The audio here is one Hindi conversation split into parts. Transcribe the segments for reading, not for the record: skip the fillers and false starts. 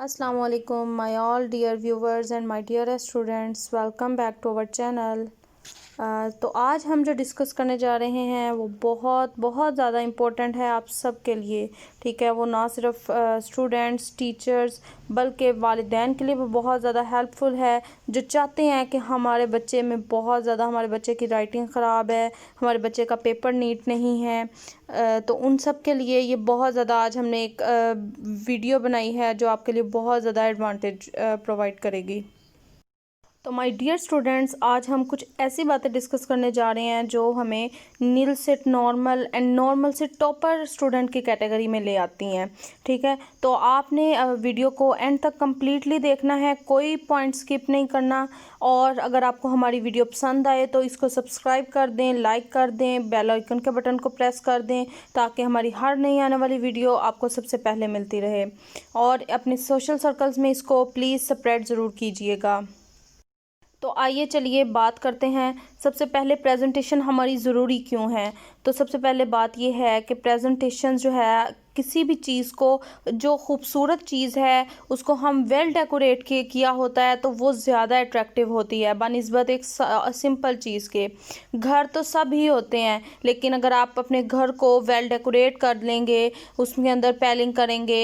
Assalamu alaikum, my all dear viewers and my dearest students. Welcome back to our channel. तो आज हम जो डिस्कस करने जा रहे हैं वो बहुत बहुत ज़्यादा इम्पोर्टेंट है आप सब के लिए। ठीक है, वो ना सिर्फ स्टूडेंट्स टीचर्स बल्कि वालिदैन के लिए वो बहुत ज़्यादा हेल्पफुल है, जो चाहते हैं कि हमारे बच्चे में बहुत ज़्यादा, हमारे बच्चे की राइटिंग ख़राब है, हमारे बच्चे का पेपर नीट नहीं है। तो उन सब के लिए ये बहुत ज़्यादा आज हमने एक वीडियो बनाई है जो आपके लिए बहुत ज़्यादा एडवांटेज प्रोवाइड करेगी। तो माय डियर स्टूडेंट्स, आज हम कुछ ऐसी बातें डिस्कस करने जा रहे हैं जो हमें नील से नॉर्मल एंड नॉर्मल से टॉपर स्टूडेंट की कैटेगरी में ले आती हैं। ठीक है, तो आपने वीडियो को एंड तक कम्प्लीटली देखना है, कोई पॉइंट स्किप नहीं करना। और अगर आपको हमारी वीडियो पसंद आए तो इसको सब्सक्राइब कर दें, लाइक कर दें, बेल आइकन के बटन को प्रेस कर दें ताकि हमारी हर नई आने वाली वीडियो आपको सबसे पहले मिलती रहे। और अपने सोशल सर्कल्स में इसको प्लीज़ स्प्रेड ज़रूर कीजिएगा। तो आइए चलिए बात करते हैं। सबसे पहले प्रेजेंटेशन हमारी ज़रूरी क्यों है। तो सबसे पहले बात ये है कि प्रेजेंटेशन जो है, किसी भी चीज़ को, जो खूबसूरत चीज़ है उसको हम वेल डेकोरेट किया होता है तो वो ज़्यादा अट्रैक्टिव होती है बनिस्बत एक सिंपल चीज़ के। घर तो सब ही होते हैं, लेकिन अगर आप अपने घर को वेल डेकोरेट कर लेंगे, उसके अंदर पेलिंग करेंगे,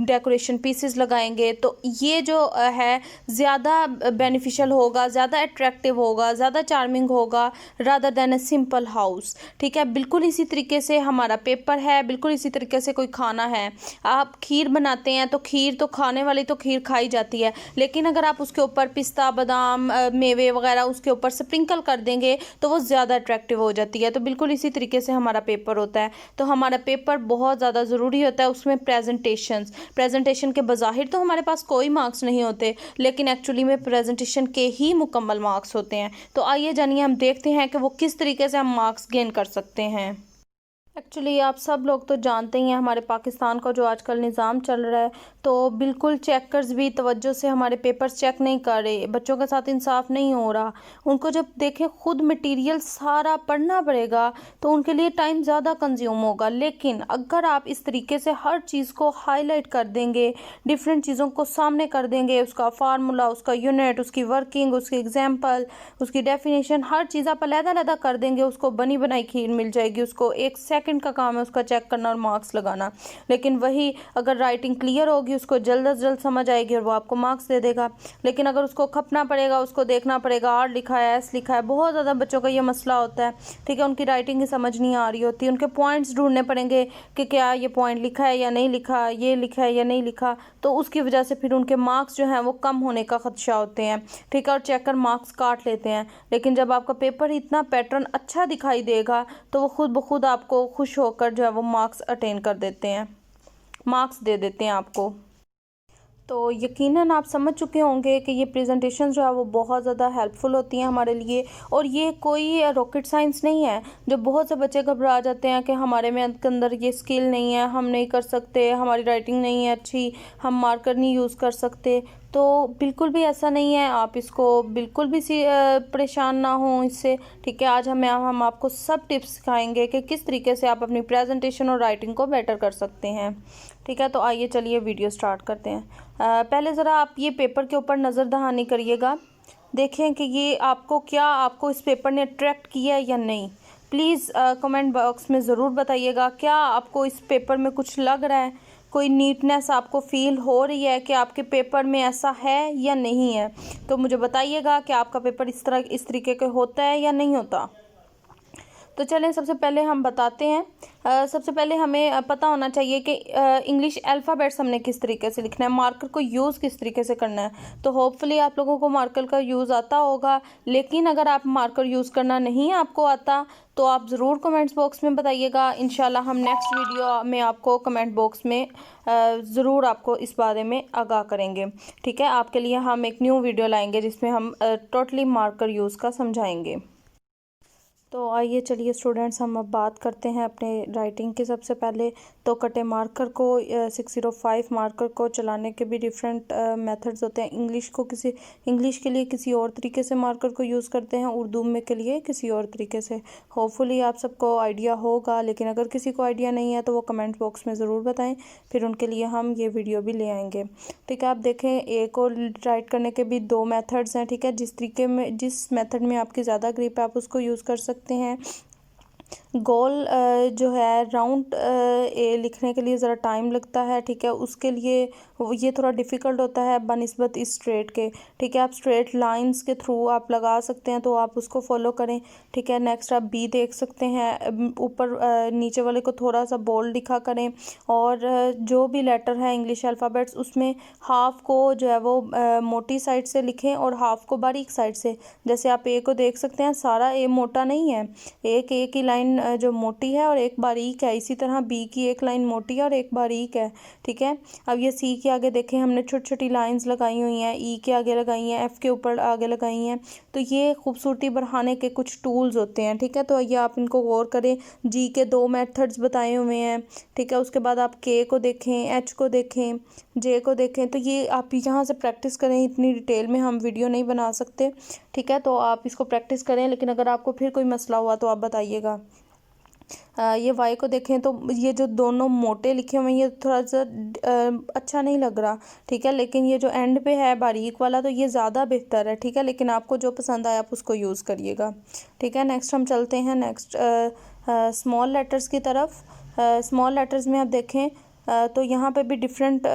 डेकोरेशन पीसेस लगाएंगे, तो ये जो है ज़्यादा बेनिफिशियल होगा, ज़्यादा अट्रैक्टिव होगा, ज़्यादा चार्मिंग होगा rather than a simple house. ठीक है, बिल्कुल इसी तरीके से हमारा पेपर है, बिल्कुल इसी तरीके से कोई खाना है। आप खीर बनाते हैं तो खीर तो खाने वाली तो खीर खाई जाती है, लेकिन अगर आप उसके ऊपर पिस्ता बादाम मेवे वगैरह उसके ऊपर स्प्रिंकल कर देंगे तो वो ज़्यादा अट्रैक्टिव हो जाती है। तो बिल्कुल इसी तरीके से हमारा पेपर होता है। तो हमारा पेपर बहुत ज़्यादा ज़रूरी होता है, उसमें प्रेजेंटेशन के बज़ाहिर तो हमारे पास कोई मार्क्स नहीं होते, लेकिन एक्चुअली में प्रेजेंटेशन के ही मुकम्मल मार्क्स होते हैं। तो आइए जानिए, हम देखते हैं कि वो किस तरीके से हम मार्क्स गेन कर सकते हैं। एक्चुअली आप सब लोग तो जानते ही हैं हमारे पाकिस्तान का जो आजकल निज़ाम चल रहा है, तो बिल्कुल चेकर्स भी तवज्जो से हमारे पेपर्स चेक नहीं कर रहे, बच्चों के साथ इंसाफ नहीं हो रहा। उनको जब देखें खुद मटेरियल सारा पढ़ना पड़ेगा तो उनके लिए टाइम ज़्यादा कंज्यूम होगा। लेकिन अगर आप इस तरीके से हर चीज़ को हाईलाइट कर देंगे, डिफरेंट चीज़ों को सामने कर देंगे, उसका फार्मूला, उसका यूनिट, उसकी वर्किंग, उसकी एग्जाम्पल, उसकी डेफिनेशन, हर चीज़ आप अलग-अलग कर देंगे, उसको बनी बनाई खीर मिल जाएगी। उसको एक सेकंड का काम है उसका चेक करना और मार्क्स लगाना। लेकिन वही अगर राइटिंग क्लियर होगी, उसको जल्द से जल्द समझ आएगी और वो आपको मार्क्स दे देगा। लेकिन अगर उसको खपना पड़ेगा, उसको देखना पड़ेगा, आर लिखा है, एस लिखा है, बहुत ज़्यादा बच्चों का ये मसला होता है। ठीक है, उनकी राइटिंग ही समझ नहीं आ रही होती, उनके पॉइंट्स ढूंढने पड़ेंगे कि क्या ये पॉइंट लिखा है या नहीं लिखा, ये लिखा है या नहीं लिखा, तो उसकी वजह से फिर उनके मार्क्स जो हैं वो कम होने का खदशा होते हैं। ठीक है, और चेकर मार्क्स काट लेते हैं। लेकिन जब आपका पेपर इतना पैटर्न अच्छा दिखाई देगा तो वो खुद ब खुद आपको खुश होकर जो है वो मार्क्स अटेन कर देते हैं, मार्क्स दे देते हैं आपको। तो यकीनन आप समझ चुके होंगे कि ये प्रेजेंटेशन जो है वो बहुत ज़्यादा हेल्पफुल होती हैं हमारे लिए। और ये कोई रॉकेट साइंस नहीं है। जो बहुत से बच्चे घबरा जाते हैं कि हमारे में अंदर ये स्किल नहीं है, हम नहीं कर सकते, हमारी राइटिंग नहीं है अच्छी, हम मार्कर नहीं यूज़ कर सकते, तो बिल्कुल भी ऐसा नहीं है। आप इसको बिल्कुल भी परेशान ना हो इससे। ठीक है, आज हम आपको सब टिप्स सिखाएंगे कि किस तरीके से आप अपनी प्रेजेंटेशन और राइटिंग को बेटर कर सकते हैं। ठीक है, तो आइए चलिए वीडियो स्टार्ट करते हैं। पहले ज़रा आप ये पेपर के ऊपर नज़र दहानी करिएगा, देखें कि ये आपको इस पेपर ने अट्रैक्ट किया है या नहीं। प्लीज़ कमेंट बॉक्स में ज़रूर बताइएगा, क्या आपको इस पेपर में कुछ लग रहा है, कोई नीटनेस आपको फील हो रही है कि आपके पेपर में ऐसा है या नहीं है। तो मुझे बताइएगा कि आपका पेपर इस तरीके का होता है या नहीं होता। तो चलें, सबसे पहले हम बताते हैं। सबसे पहले हमें पता होना चाहिए कि इंग्लिश अल्फ़ाबेट्स हमने किस तरीके से लिखना है, मार्कर को यूज़ किस तरीके से करना है। तो होपफुली आप लोगों को मार्कर का यूज़ आता होगा। लेकिन अगर आप मार्कर यूज़ करना नहीं आपको आता तो आप ज़रूर कमेंट्स बॉक्स में बताइएगा। इंशाल्लाह हम नेक्स्ट वीडियो में आपको कमेंट बॉक्स में ज़रूर आपको इस बारे में आगाह करेंगे। ठीक है, आपके लिए हम एक न्यू वीडियो लाएंगे जिसमें हम टोटली मार्कर यूज़ का समझाएंगे। तो आइए चलिए स्टूडेंट्स, हम अब बात करते हैं अपने राइटिंग की। सबसे पहले तो कटे मार्कर को 605 मार्कर को चलाने के भी डिफरेंट मेथड्स होते हैं। इंग्लिश के लिए किसी और तरीके से मार्कर को यूज़ करते हैं, उर्दू में के लिए किसी और तरीके से। होपफुली आप सबको आइडिया होगा, लेकिन अगर किसी को आइडिया नहीं है तो वो कमेंट बॉक्स में ज़रूर बताएं, फिर उनके लिए हम ये वीडियो भी ले आएंगे। ठीक है, आप देखें ए को राइट करने के भी 2 मेथड्स हैं। ठीक है, जिस मेथड में आपकी ज़्यादा ग्रिप है आप उसको यूज़ कर सकते हैं। गोल जो है राउंड ए लिखने के लिए ज़रा टाइम लगता है। ठीक है, उसके लिए ये थोड़ा डिफ़िकल्ट होता है बनिस्बत इस स्ट्रेट के। ठीक है, आप स्ट्रेट लाइंस के थ्रू आप लगा सकते हैं, तो आप उसको फॉलो करें। ठीक है, नेक्स्ट आप बी देख सकते हैं, ऊपर नीचे वाले को थोड़ा सा बोल्ड लिखा करें, और जो भी लेटर है इंग्लिश अल्फ़ाबेट्स उसमें हाफ को जो है वो मोटी साइड से लिखें और हाफ को बारीक साइड से। जैसे आप ए को देख सकते हैं, सारा ए मोटा नहीं है, एक की लाइन जो मोटी है और एक बारीक है। इसी तरह बी की एक लाइन मोटी है और एक बारीक है। ठीक है, अब ये सी के आगे देखें, हमने छोटी छोटी लाइंस लगाई हुई हैं, ई के आगे लगाई हैं, एफ के ऊपर आगे लगाई हैं। तो ये खूबसूरती बढ़ाने के कुछ टूल्स होते हैं। ठीक है, तो ये आप इनको गौर करें। जी के 2 मेथड्स बताए हुए हैं। ठीक है, उसके बाद आप के को देखें, एच को देखें, जे को देखें। तो ये आप यहाँ से प्रैक्टिस करें, इतनी डिटेल में हम वीडियो नहीं बना सकते। ठीक है, तो आप इसको प्रैक्टिस करें, लेकिन अगर आपको फिर कोई मसला हुआ तो आप बताइएगा। ये वाई को देखें तो ये जो दोनों मोटे लिखे हुए हैं ये थोड़ा सा अच्छा नहीं लग रहा। ठीक है, लेकिन ये जो एंड पे है बारीक वाला तो ये ज़्यादा बेहतर है। ठीक है, लेकिन आपको जो पसंद आए आप उसको यूज़ करिएगा। ठीक है, नेक्स्ट हम चलते हैं स्मॉल लेटर्स की तरफ। स्मॉल लेटर्स में आप देखें तो यहाँ पे भी डिफरेंट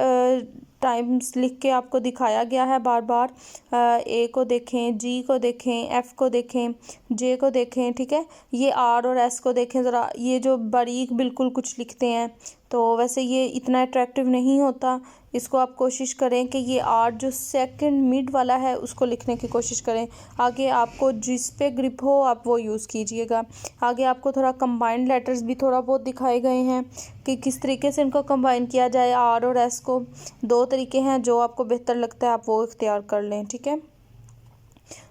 टाइम्स लिख के आपको दिखाया गया है बार बार। ए को देखें, जी को देखें, एफ़ को देखें, जे को देखें। ठीक है, ये आर और एस को देखें ज़रा, ये जो बारीक बिल्कुल कुछ लिखते हैं तो वैसे ये इतना अट्रैक्टिव नहीं होता। इसको आप कोशिश करें कि ये आर जो सेकंड मिड वाला है उसको लिखने की कोशिश करें। आगे आपको जिस पे ग्रिप हो आप वो यूज़ कीजिएगा। आगे आपको थोड़ा कंबाइंड लेटर्स भी थोड़ा बहुत दिखाए गए हैं कि किस तरीके से इनको कंबाइन किया जाए, आर और एस को। 2 तरीके हैं, जो आपको बेहतर लगता है आप वो इख्तियार कर लें। ठीक है,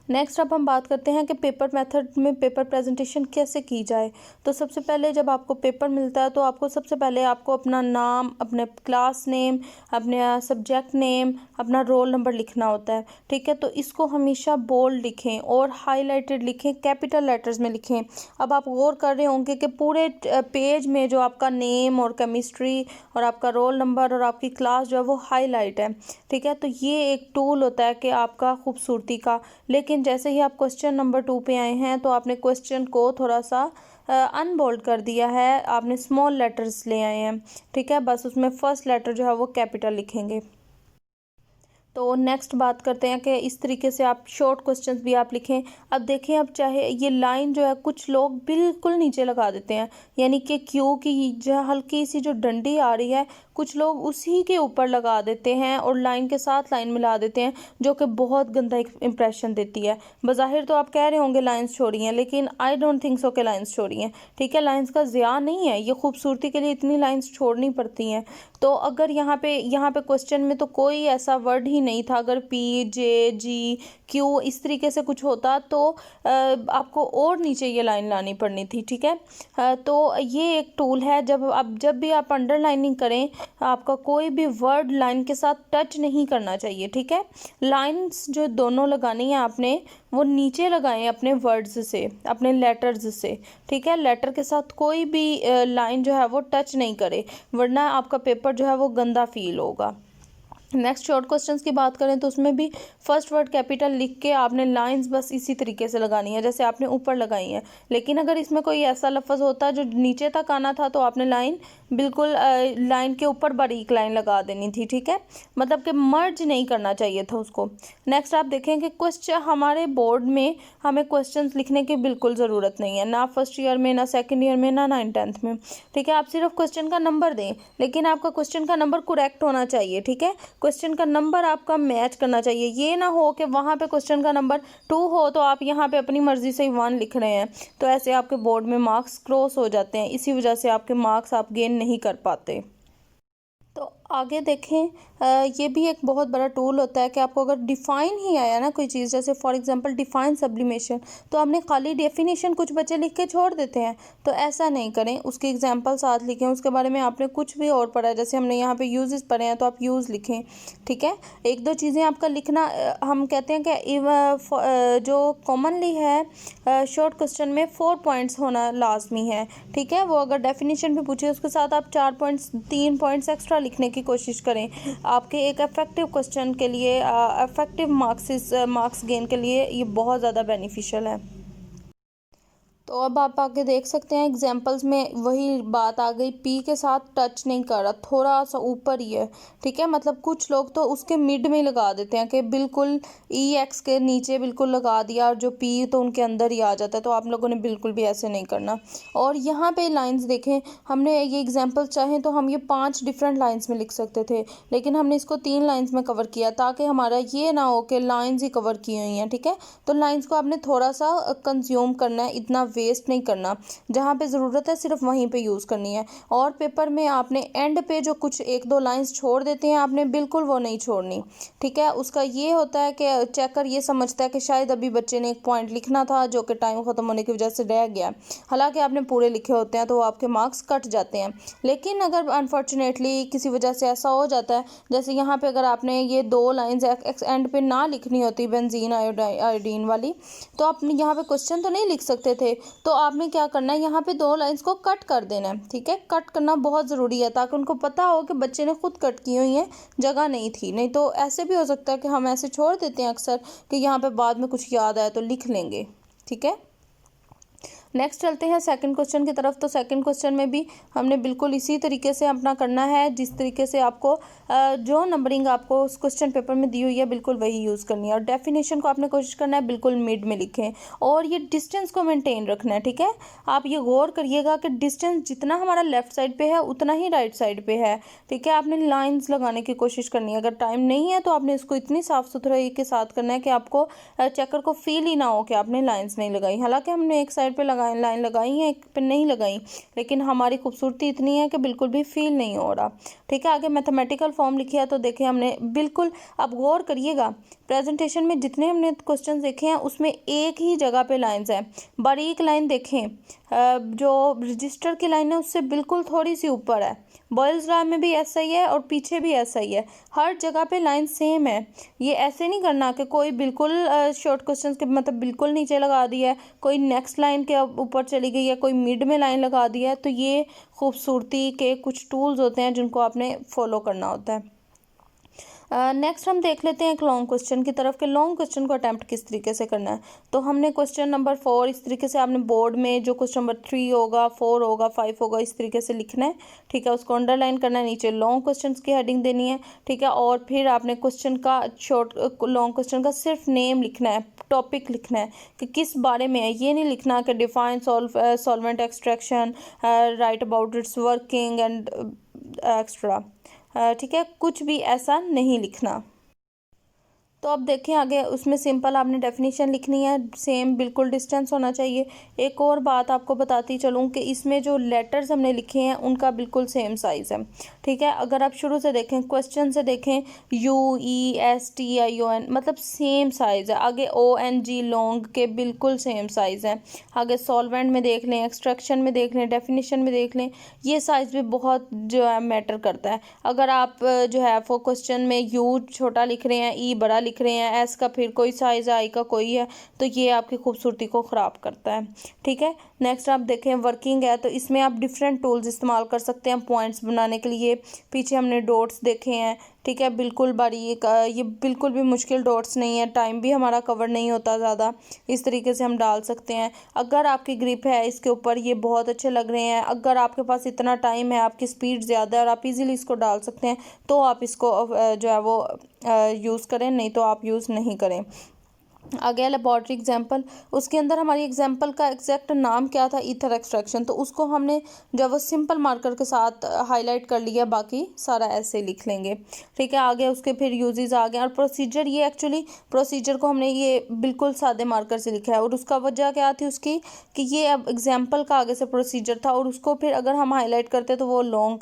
नेक्स्ट अब हम बात करते हैं कि पेपर मेथड में पेपर प्रेजेंटेशन कैसे की जाए। तो सबसे पहले जब आपको पेपर मिलता है तो आपको सबसे पहले आपको अपना नाम, अपने क्लास नेम, अपने सब्जेक्ट नेम, अपना रोल नंबर लिखना होता है। ठीक है, तो इसको हमेशा बोल्ड लिखें और हाईलाइटेड लिखें, कैपिटल लेटर्स में लिखें। अब आप गौर कर रहे होंगे कि पूरे पेज में जो आपका नेम और केमिस्ट्री और आपका रोल नंबर और आपकी क्लास जो है वो हाईलाइट है। ठीक है, तो ये एक टूल होता है कि आपका खूबसूरती का। लेकिन जैसे ही आप क्वेश्चन नंबर 2 पे आए हैं तो आपने क्वेश्चन को थोड़ा सा अनबोल्ड कर दिया है, आपने स्मॉल लेटर्स ले आए हैं। ठीक है, बस उसमें फर्स्ट लेटर जो है वो कैपिटल लिखेंगे। तो नेक्स्ट बात करते हैं कि इस तरीके से आप शॉर्ट क्वेश्चंस भी आप लिखें। अब देखें, अब चाहे ये लाइन जो है कुछ लोग बिल्कुल नीचे लगा देते हैं, यानी कि क्यू की जो हल्की सी जो डंडी आ रही है कुछ लोग उसी के ऊपर लगा देते हैं और लाइन के साथ लाइन मिला देते हैं, जो कि बहुत गंदा इंप्रेशन देती है। बज़ाहिर तो आप कह रहे होंगे लाइंस छोड़ी हैं, लेकिन आई डोंट थिंक सो कि लाइंस छोड़ी हैं। ठीक है, लाइंस का ज़िया नहीं है, ये खूबसूरती के लिए इतनी लाइंस छोड़नी पड़ती हैं। तो अगर यहाँ पे क्वेश्चन में तो कोई ऐसा वर्ड ही नहीं था, अगर पी, जे, जी, क्यू इस तरीके से कुछ होता तो आपको और नीचे ये लाइन लानी पड़नी थी। ठीक है, तो ये एक टूल है। जब भी आप अंडरलाइनिंग करें, आपका कोई भी वर्ड लाइन के साथ टच नहीं करना चाहिए। ठीक है, लाइंस जो दोनों लगानी है आपने वो नीचे लगाएं अपने वर्ड्स से, अपने लेटर्स से। ठीक है, लेटर के साथ कोई भी लाइन जो है वो टच नहीं करे, वरना आपका पेपर जो है वो गंदा फील होगा। नेक्स्ट शॉर्ट क्वेश्चंस की बात करें तो उसमें भी फर्स्ट वर्ड कैपिटल लिख के आपने लाइंस बस इसी तरीके से लगानी है जैसे आपने ऊपर लगाई है। लेकिन अगर इसमें कोई ऐसा लफ्ज़ होता जो नीचे तक आना था तो आपने लाइन बिल्कुल लाइन के ऊपर बारीक लाइन लगा देनी थी। ठीक है, मतलब कि मर्ज नहीं करना चाहिए था उसको। नेक्स्ट आप देखें कि क्वेश्चन हमारे बोर्ड में हमें क्वेश्चंस लिखने की बिल्कुल ज़रूरत नहीं है, ना फर्स्ट ईयर में, ना सेकेंड ईयर में, ना 9th-10th में। ठीक है, आप सिर्फ क्वेश्चन का नंबर दें, लेकिन आपका क्वेश्चन का नंबर करेक्ट होना चाहिए। ठीक है, क्वेश्चन का नंबर आपका मैच करना चाहिए। ये ना हो कि वहाँ पे क्वेश्चन का नंबर 2 हो तो आप यहाँ पे अपनी मर्ज़ी से 1 लिख रहे हैं, तो ऐसे आपके बोर्ड में मार्क्स क्रॉस हो जाते हैं। इसी वजह से आपके मार्क्स आप गेन नहीं कर पाते। तो आगे देखें, ये भी एक बहुत बड़ा टूल होता है कि आपको अगर डिफ़ाइन ही आया ना कोई चीज़, जैसे फॉर एग्जांपल डिफ़ाइन सब्लिमेशन, तो आपने खाली डेफिनेशन कुछ बच्चे लिख के छोड़ देते हैं, तो ऐसा नहीं करें, उसके एग्जांपल साथ लिखें, उसके बारे में आपने कुछ भी और पढ़ा है, जैसे हमने यहाँ पे यूजेस पढ़े हैं तो आप यूज़ लिखें। ठीक है, एक दो चीज़ें आपका लिखना, हम कहते हैं कि जो कॉमनली है शॉर्ट क्वेश्चन में 4 पॉइंट्स होना लाजमी है। ठीक है, वो अगर डेफिनेशन भी पूछे उसके साथ आप 4 पॉइंट्स 3 पॉइंट्स एक्स्ट्रा लिखने की कोशिश करें। आपके एक इफेक्टिव क्वेश्चन के लिए, इफेक्टिव मार्क्स गेन के लिए ये बहुत ज़्यादा बेनिफिशियल है। तो अब आप आगे देख सकते हैं एग्जाम्पल्स में वही बात आ गई, पी के साथ टच नहीं कर रहा, थोड़ा सा ऊपर ही है। ठीक है, मतलब कुछ लोग तो उसके मिड में लगा देते हैं कि बिल्कुल ई एक्स के नीचे बिल्कुल लगा दिया, और जो पी तो उनके अंदर ही आ जाता है। तो आप लोगों ने बिल्कुल भी ऐसे नहीं करना। और यहाँ पे लाइंस देखें, हमने ये एग्जाम्पल चाहें तो हम ये 5 डिफरेंट लाइन्स में लिख सकते थे, लेकिन हमने इसको 3 लाइन्स में कवर किया ताकि हमारा ये ना हो कि लाइन्स ही कवर की हुई हैं। ठीक है, तो लाइन्स को आपने थोड़ा सा कंज्यूम करना है, इतना वेस्ट नहीं करना, जहाँ पे ज़रूरत है सिर्फ वहीं पे यूज़ करनी है। और पेपर में आपने एंड पे जो कुछ एक दो लाइंस छोड़ देते हैं, आपने बिल्कुल वो नहीं छोड़नी। ठीक है, उसका ये होता है कि चेकर ये समझता है कि शायद अभी बच्चे ने एक पॉइंट लिखना था जो कि टाइम ख़त्म होने की वजह से रह गया, हालांकि आपने पूरे लिखे होते हैं, तो वो आपके मार्क्स कट जाते हैं। लेकिन अगर अनफॉर्चुनेटली किसी वजह से ऐसा हो जाता है, जैसे यहाँ पे अगर आपने ये 2 लाइंस एंड पे ना लिखनी होती बेंजीन आयोडीन वाली, तो आप यहाँ पे क्वेश्चन तो नहीं लिख सकते थे। तो आपने क्या करना है, यहाँ पे 2 लाइंस को कट कर देना है। ठीक है, कट करना बहुत ज़रूरी है ताकि उनको पता हो कि बच्चे ने खुद कट की हुई है, जगह नहीं थी। नहीं तो ऐसे भी हो सकता है कि हम ऐसे छोड़ देते हैं अक्सर कि यहाँ पे बाद में कुछ याद आया तो लिख लेंगे। ठीक है, नेक्स्ट चलते हैं सेकंड क्वेश्चन की तरफ। तो सेकंड क्वेश्चन में भी हमने बिल्कुल इसी तरीके से अपना करना है, जिस तरीके से आपको जो नंबरिंग आपको उस क्वेश्चन पेपर में दी हुई है बिल्कुल वही यूज़ करनी है। और डेफिनेशन को आपने कोशिश करना है बिल्कुल मिड में लिखें, और ये डिस्टेंस को मेंटेन रखना है। ठीक है, आप ये गौर करिएगा कि डिस्टेंस जितना हमारा लेफ्ट साइड पे है उतना ही राइट साइड पे है। ठीक है, आपने लाइन्स लगाने की कोशिश करनी है। अगर टाइम नहीं है तो आपने इसको इतनी साफ़ सुथराई के साथ करना है कि आपको चेकर को फील ही ना हो कि आपने लाइन्स नहीं लगाई। हालांकि हमने एक साइड पे लाइन लगाई है, एक पे नहीं लगाई, लेकिन हमारी खूबसूरती इतनी है कि बिल्कुल भी फील नहीं हो रहा। ठीक है, आगे मैथमेटिकल फॉर्म लिखी है, तो देखें हमने बिल्कुल, अब गौर करिएगा, प्रेजेंटेशन में जितने हमने क्वेश्चन देखे हैं उसमें एक ही जगह पे लाइंस है। बारीक लाइन देखें, जो रजिस्टर की लाइन है उससे बिल्कुल थोड़ी सी ऊपर है। बॉयल्स लॉ में भी ऐसा ही है और पीछे भी ऐसा ही है, हर जगह पे लाइन सेम है। ये ऐसे नहीं करना कि कोई बिल्कुल शॉर्ट क्वेश्चंस के मतलब बिल्कुल नीचे लगा दिया है, कोई नेक्स्ट लाइन के ऊपर चली गई है, कोई मिड में लाइन लगा दिया है। तो ये खूबसूरती के कुछ टूल्स होते हैं जिनको आपने फॉलो करना होता है। नेक्स्ट हम देख लेते हैं एक लॉन्ग क्वेश्चन की तरफ, कि लॉन्ग क्वेश्चन को अटैम्प्ट किस तरीके से करना है। तो हमने क्वेश्चन नंबर 4 इस तरीके से, आपने बोर्ड में जो क्वेश्चन नंबर 3 होगा, 4 होगा, 5 होगा, इस तरीके से लिखना है। ठीक है, उसको अंडरलाइन करना है, नीचे लॉन्ग क्वेश्चन की हेडिंग देनी है। ठीक है, और फिर आपने क्वेश्चन का लॉन्ग क्वेश्चन का सिर्फ नेम लिखना है, टॉपिक लिखना है कि किस बारे में है। ये नहीं लिखना कि define solvent extraction, right about it's working and extra. ठीक है, कुछ भी ऐसा नहीं लिखना। तो अब देखें आगे, उसमें सिंपल आपने डेफिनेशन लिखनी है, सेम बिल्कुल डिस्टेंस होना चाहिए। एक और बात आपको बताती चलूँ कि इसमें जो लेटर्स हमने लिखे हैं उनका बिल्कुल सेम साइज़ है। ठीक है, अगर आप शुरू से देखें, क्वेश्चन से देखें, UESTION मतलब सेम साइज़ है। आगे ONG लॉन्ग के बिल्कुल सेम साइज़ है। आगे सॉल्वेंट में देख लें, एक्सट्रैक्शन में देख लें, डेफिनेशन में देख लें, ये साइज़ भी बहुत जो है मैटर करता है। अगर आप जो है वो क्वेश्चन में U छोटा लिख रहे हैं, E बड़ा लिख रहे हैं, एस का फिर कोई साइज़, आई का कोई है, तो ये आपकी खूबसूरती को ख़राब करता है। ठीक है, नेक्स्ट आप देखें वर्किंग है, तो इसमें आप डिफरेंट टूल्स इस्तेमाल कर सकते हैं पॉइंट्स बनाने के लिए। पीछे हमने डॉट्स देखे हैं। ठीक है, बिल्कुल बारीक, ये बिल्कुल भी मुश्किल डॉट्स नहीं है, टाइम भी हमारा कवर नहीं होता ज़्यादा, इस तरीके से हम डाल सकते हैं। अगर आपकी ग्रिप है इसके ऊपर, ये बहुत अच्छे लग रहे हैं। अगर आपके पास इतना टाइम है, आपकी स्पीड ज़्यादा है और आप इजीली इसको डाल सकते हैं, तो आप इसको जो है वो यूज़ करें, नहीं तो आप यूज़ नहीं करें। आगे लेबॉर्ट्री एग्जाम्पल, उसके अंदर हमारी एग्जाम्पल का एग्जैक्ट नाम क्या था, ईथर एक्सट्रैक्शन, तो उसको हमने जब वो सिंपल मार्कर के साथ हाईलाइट कर लिया, बाकी सारा ऐसे लिख लेंगे। ठीक है, आगे उसके फिर यूजेस आ गए और प्रोसीजर, ये एक्चुअली प्रोसीजर को हमने ये बिल्कुल सादे मार्कर से लिखा है और उसका वजह क्या थी उसकी कि ये अब एग्जाम्पल का आगे से प्रोसीजर था और उसको फिर अगर हम हाईलाइट करते तो वो लॉन्ग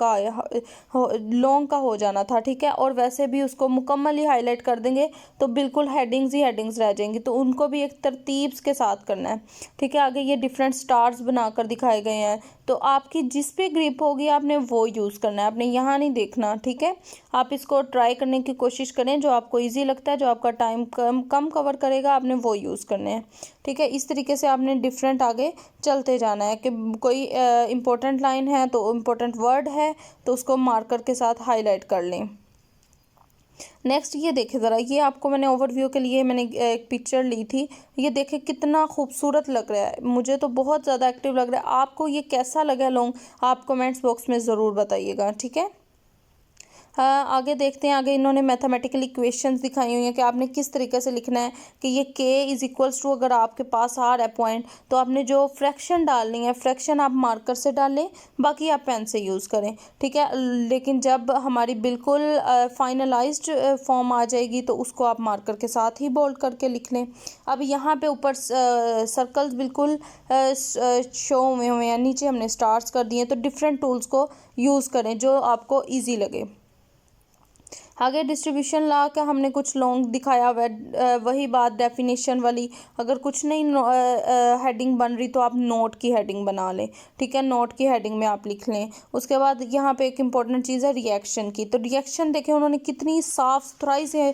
का हो जाना था। ठीक है, और वैसे भी उसको मुकम्मल ही हाईलाइट कर देंगे तो बिल्कुल हेडिंग्स ही हेडिंग्स रह जाएंगी, तो उनको भी एक तरतीब के साथ करना है। ठीक है, आगे ये डिफरेंट स्टार्स बनाकर दिखाए गए हैं, तो आपकी जिस पे ग्रिप होगी आपने वो यूज़ करना है, आपने यहाँ नहीं देखना। ठीक है, आप इसको ट्राई करने की कोशिश करें, जो आपको इजी लगता है, जो आपका टाइम कम कवर करेगा, आपने वो यूज़ करने हैं। ठीक है, इस तरीके से आपने डिफरेंट आगे चलते जाना है कि कोई इंपॉर्टेंट लाइन है तो इम्पोर्टेंट वर्ड है तो उसको मार्कर के साथ हाईलाइट कर लें। नेक्स्ट ये देखें ज़रा, ये आपको मैंने ओवरव्यू के लिए मैंने एक पिक्चर ली थी, ये देखें कितना खूबसूरत लग रहा है, मुझे तो बहुत ज़्यादा एक्टिव लग रहा है। आपको ये कैसा लगा लॉन्ग, आप कमेंट्स बॉक्स में ज़रूर बताइएगा। ठीक है, हाँ, आगे देखते हैं। आगे इन्होंने मैथमेटिकल इक्वेशंस दिखाई हुई हैं कि आपने किस तरीके से लिखना है कि ये k इज़ इक्वल्स टू, अगर आपके पास आ रहा है पॉइंट तो आपने जो फ्रैक्शन डालनी है, फ्रैक्शन आप मार्कर से डालें, बाकी आप पेन से यूज़ करें। ठीक है, लेकिन जब हमारी बिल्कुल फाइनलाइज्ड फॉर्म आ जाएगी तो उसको आप मार्कर के साथ ही बोल्ड करके लिख लें। अब यहाँ पे ऊपर सर्कल्स बिल्कुल शो हुए हैं, नीचे हमने स्टार्स कर दिए, तो डिफरेंट टूल्स को यूज़ करें जो आपको ईजी लगे। आगे डिस्ट्रीब्यूशन ला का हमने कुछ लॉन्ग दिखाया हुआ है, वही बात डेफिनेशन वाली, अगर कुछ नहीं हेडिंग बन रही तो आप नोट की हेडिंग बना लें। ठीक है, नोट की हेडिंग में आप लिख लें। उसके बाद यहाँ पे एक इम्पॉर्टेंट चीज़ है रिएक्शन की, तो रिएक्शन देखें उन्होंने कितनी साफ सुथराई से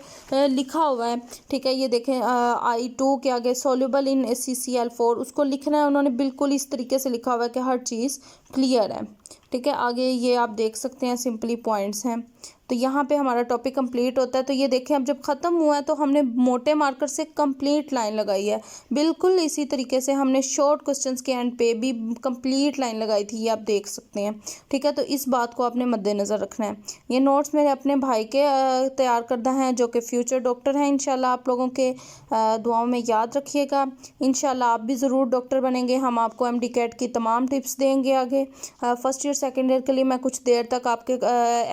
लिखा हुआ है। ठीक है, ये देखें I2 के आगे सोल्यूबल इन CCl4, उसको लिखना है उन्होंने बिल्कुल इस तरीके से लिखा हुआ है कि हर चीज़ क्लियर है। ठीक है, आगे ये आप देख सकते हैं सिंपली पॉइंट्स हैं, तो यहाँ पे हमारा टॉपिक कंप्लीट होता है। तो ये देखें अब जब ख़त्म हुआ है तो हमने मोटे मार्कर से कंप्लीट लाइन लगाई है, बिल्कुल इसी तरीके से हमने शॉर्ट क्वेश्चंस के एंड पे भी कंप्लीट लाइन लगाई थी, ये आप देख सकते हैं। ठीक है, तो इस बात को आपने मद्देनज़र रखना है। ये नोट्स मेरे अपने भाई के तैयार करदा हैं जो कि फ्यूचर डॉक्टर हैं। इंशाल्लाह आप लोगों के दुआओं में याद रखिएगा, इंशाल्लाह आप भी ज़रूर डॉक्टर बनेंगे। हम आपको MD-CAT की तमाम टिप्स देंगे आगे। फर्स्ट ईयर सेकेंड ईयर के लिए मैं कुछ देर तक आपके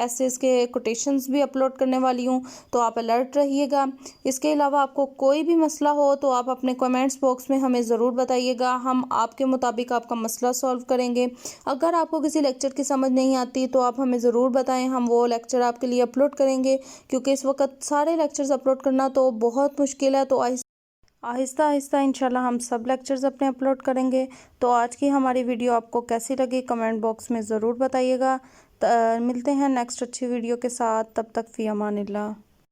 एसेस के कोटेशंस भी अपलोड करने वाली हूँ, तो आप अलर्ट रहिएगा। इसके अलावा आपको कोई भी मसला हो तो आप अपने कमेंट्स बॉक्स में हमें ज़रूर बताइएगा, हम आपके मुताबिक आपका मसला सॉल्व करेंगे। अगर आपको किसी लेक्चर की समझ नहीं आती तो आप हमें ज़रूर बताएं, हम वो लेक्चर आपके लिए अपलोड करेंगे, क्योंकि इस वक्त सारे लेक्चर्स अपलोड करना तो बहुत मुश्किल है। तो आहिस्ता आहिस्ता इंशाल्लाह हम सब लेक्चर्स अपने अपलोड करेंगे। तो आज की हमारी वीडियो आपको कैसी लगी कमेंट बॉक्स में ज़रूर बताइएगा। मिलते हैं नेक्स्ट अच्छी वीडियो के साथ, तब तक फ़ी अमानिल्लाह।